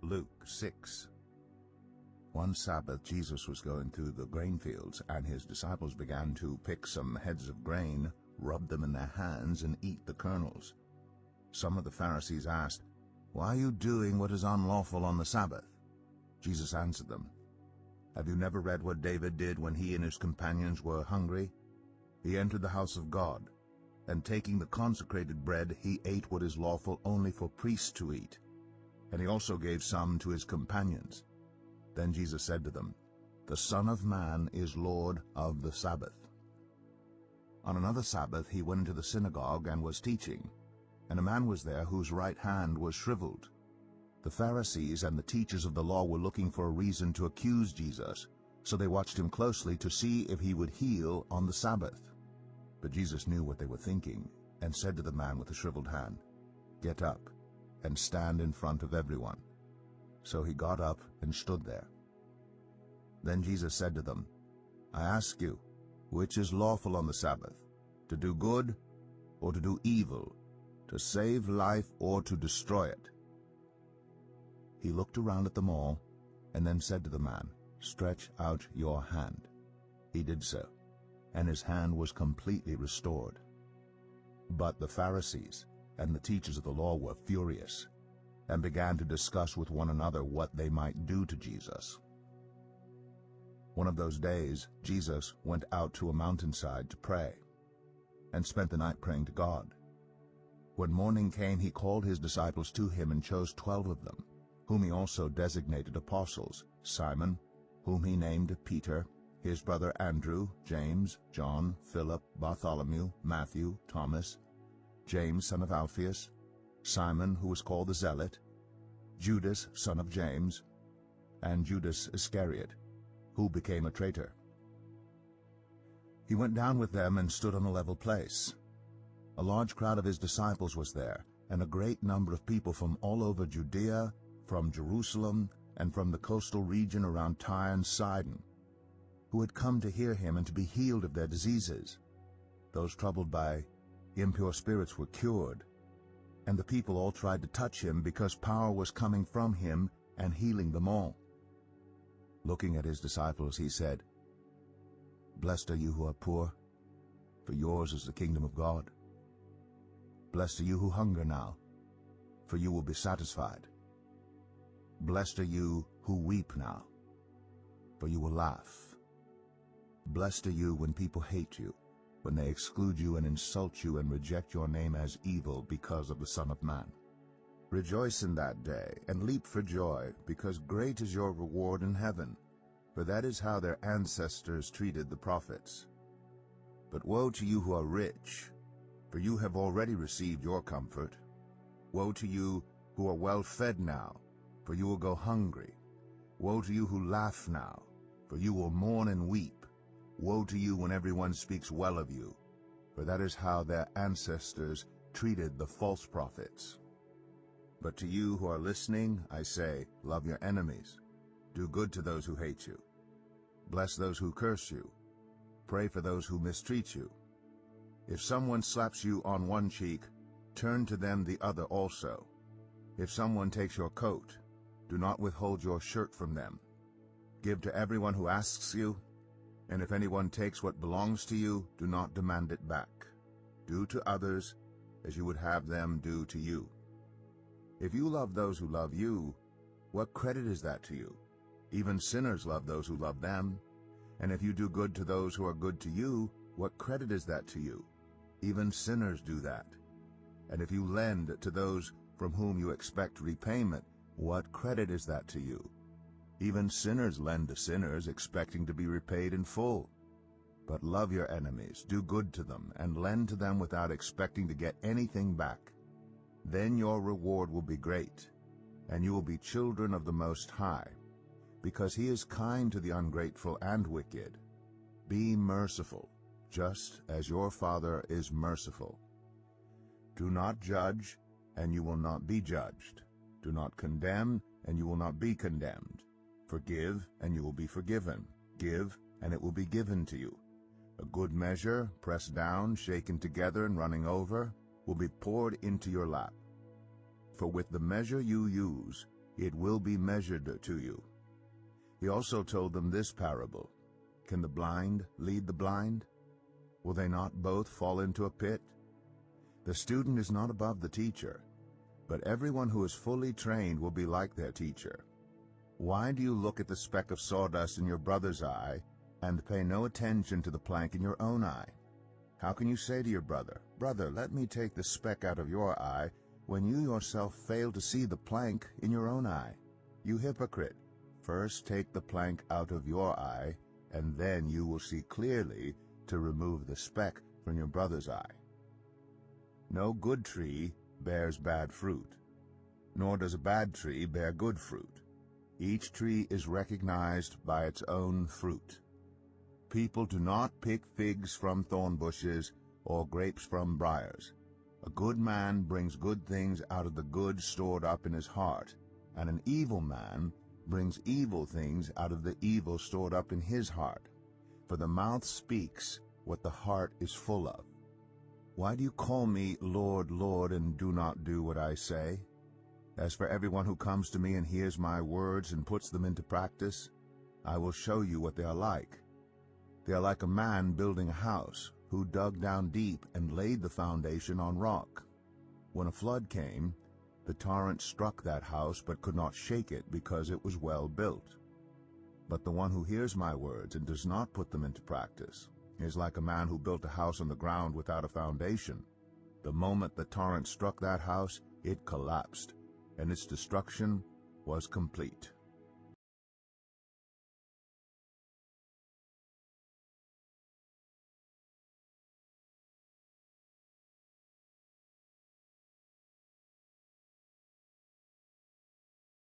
Luke 6. One Sabbath Jesus was going through the grain fields, and his disciples began to pick some heads of grain, rub them in their hands, and eat the kernels. Some of the Pharisees asked, "Why are you doing what is unlawful on the Sabbath?" Jesus answered them, "Have you never read what David did when he and his companions were hungry? He entered the house of God, and taking the consecrated bread, he ate what is lawful only for priests to eat. And he also gave some to his companions. Then Jesus said to them, The Son of Man is Lord of the Sabbath." On another Sabbath he went into the synagogue and was teaching, and a man was there whose right hand was shriveled. The Pharisees and the teachers of the law were looking for a reason to accuse Jesus, so they watched him closely to see if he would heal on the Sabbath. But Jesus knew what they were thinking, and said to the man with the shriveled hand, "Get up and stand in front of everyone." So he got up and stood there. Then Jesus said to them, "I ask you, which is lawful on the Sabbath, to do good or to do evil, to save life or to destroy it?" He looked around at them all, and then said to the man, "Stretch out your hand." He did so, and his hand was completely restored. But the Pharisees and the teachers of the law were furious, and began to discuss with one another what they might do to Jesus. One of those days Jesus went out to a mountainside to pray, and spent the night praying to God. When morning came, he called his disciples to him and chose 12 of them, whom he also designated apostles: Simon, whom he named Peter, his brother Andrew, James, John, Philip, Bartholomew, Matthew, Thomas, James son of Alphaeus, Simon, who was called the Zealot, Judas son of James, and Judas Iscariot, who became a traitor. He went down with them and stood on a level place. A large crowd of his disciples was there, and a great number of people from all over Judea, from Jerusalem, and from the coastal region around Tyre and Sidon, who had come to hear him and to be healed of their diseases. Those troubled by impure spirits were cured, and the people all tried to touch him, because power was coming from him and healing them all. Looking at his disciples, he said, "Blessed are you who are poor, for yours is the kingdom of God. Blessed are you who hunger now, for you will be satisfied. Blessed are you who weep now, for you will laugh. Blessed are you when people hate you, when they exclude you and insult you and reject your name as evil because of the Son of Man. Rejoice in that day and leap for joy, because great is your reward in heaven, for that is how their ancestors treated the prophets. But woe to you who are rich, for you have already received your comfort. Woe to you who are well fed now, for you will go hungry. Woe to you who laugh now, for you will mourn and weep. Woe to you when everyone speaks well of you, for that is how their ancestors treated the false prophets. But to you who are listening, I say, love your enemies. Do good to those who hate you. Bless those who curse you. Pray for those who mistreat you. If someone slaps you on one cheek, turn to them the other also. If someone takes your coat, do not withhold your shirt from them. Give to everyone who asks you, and if anyone takes what belongs to you, do not demand it back. Do to others as you would have them do to you. If you love those who love you, what credit is that to you? Even sinners love those who love them. And if you do good to those who are good to you, what credit is that to you? Even sinners do that. And if you lend to those from whom you expect repayment, what credit is that to you? Even sinners lend to sinners, expecting to be repaid in full. But love your enemies, do good to them, and lend to them without expecting to get anything back. Then your reward will be great, and you will be children of the Most High, because he is kind to the ungrateful and wicked. Be merciful, just as your Father is merciful. Do not judge, and you will not be judged. Do not condemn, and you will not be condemned. Forgive, and you will be forgiven. Give, and it will be given to you. A good measure, pressed down, shaken together, and running over, will be poured into your lap. For with the measure you use, it will be measured to you. He also told them this parable. Can the blind lead the blind? Will they not both fall into a pit? The student is not above the teacher, but everyone who is fully trained will be like their teacher. Why do you look at the speck of sawdust in your brother's eye and pay no attention to the plank in your own eye? How can you say to your brother, "Brother, let me take the speck out of your eye," when you yourself fail to see the plank in your own eye? You hypocrite! First take the plank out of your eye, and then you will see clearly to remove the speck from your brother's eye. No good tree bears bad fruit, nor does a bad tree bear good fruit. Each tree is recognized by its own fruit. People do not pick figs from thorn bushes or grapes from briars. A good man brings good things out of the good stored up in his heart, and an evil man brings evil things out of the evil stored up in his heart. For the mouth speaks what the heart is full of. Why do you call me Lord, Lord, and do not do what I say? As for everyone who comes to me and hears my words and puts them into practice, I will show you what they are like. They are like a man building a house, who dug down deep and laid the foundation on rock. When a flood came, the torrent struck that house but could not shake it because it was well built. But the one who hears my words and does not put them into practice is like a man who built a house on the ground without a foundation. The moment the torrent struck that house, it collapsed, and its destruction was complete.